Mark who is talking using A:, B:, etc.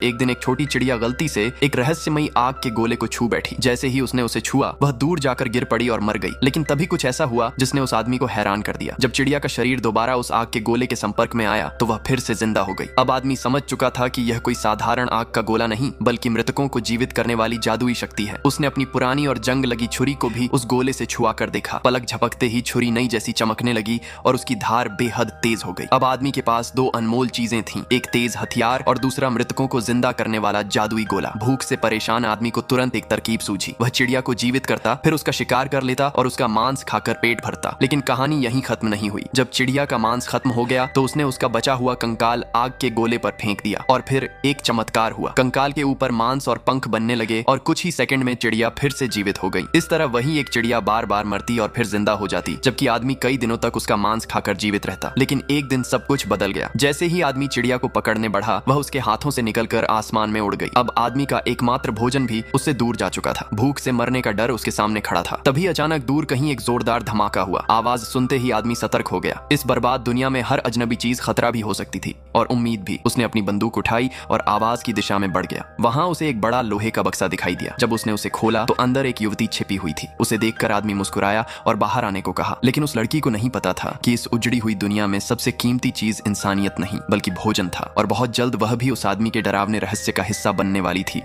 A: एक दिन एक छोटी चिड़िया गलती से एक रहस्यमयी आग के गोले को छू बैठी। जैसे ही उसने उसे छुआ वह दूर जाकर गिर पड़ी और मर गई। लेकिन तभी कुछ ऐसा हुआ जिसने उस आदमी को हैरान कर दिया। जब चिड़िया का शरीर दोबारा उस आग के गोले के संपर्क में आया तो वह फिर से जिंदा हो गई। अब आदमी समझ चुका था कि यह कोई साधारण आग का गोला नहीं बल्कि मृतकों को जीवित करने वाली जादुई शक्ति है। उसने अपनी पुरानी और जंग लगी छुरी को भी उस गोले से छुआ कर देखा। पलक झपकते ही छुरी नई जैसी चमकने लगी और उसकी धार बेहद तेज हो गई। अब आदमी के पास दो अनमोल चीजें थीं, एक तेज हथियार और दूसरा मृतकों को जिंदा करने वाला जादुई गोला। भूख से परेशान आदमी को तुरंत एक तरकीब सूझी। वह चिड़िया को जीवित करता, फिर उसका शिकार कर लेता और उसका मांस खाकर पेट भरता। लेकिन कहानी यहीं खत्म नहीं हुई। जब चिड़िया का मांस खत्म हो गया तो उसने उसका बचा हुआ कंकाल आग के गोले पर फेंक दिया और फिर एक चमत्कार हुआ। कंकाल के ऊपर मांस और पंख बनने लगे और कुछ ही सेकंड में चिड़िया फिर से जीवित हो गई। इस तरह वही एक चिड़िया बार बार मरती और फिर जिंदा हो जाती, जबकि आदमी कई दिनों तक उसका मांस खाकर जीवित रहता। लेकिन एक दिन सब कुछ बदल गया। जैसे ही आदमी चिड़िया को पकड़ने बढ़ा वह उसके हाथों से निकलकर आसमान में उड़ गई। अब आदमी का एकमात्र भोजन भी उससे दूर जा चुका था। भूख से मरने का डर उसके सामने खड़ा था। तभी अचानक दूर कहीं एक जोरदार धमाका हुआ। आवाज सुनते ही आदमी सतर्क हो गया। इस बर्बाद दुनिया में हर अजनबी चीज खतरा भी हो सकती थी और उम्मीद भी। उसने अपनी बंदूक उठाई और आवाज की दिशा में बढ़ गया। वहां उसे एक बड़ा लोहे का बक्सा दिखाई दिया। जब उसने उसे खोला तो अंदर एक युवती छिपी हुई थी। उसे देखकर आदमी मुस्कुराया और बाहर आने को कहा। लेकिन उस लड़की को नहीं पता था कि इस उजड़ी हुई दुनिया में सबसे कीमती चीज इंसानियत नहीं बल्कि भोजन था और बहुत जल्द वह भी उस आदमी के डरावने रहस्य का हिस्सा बनने वाली थी।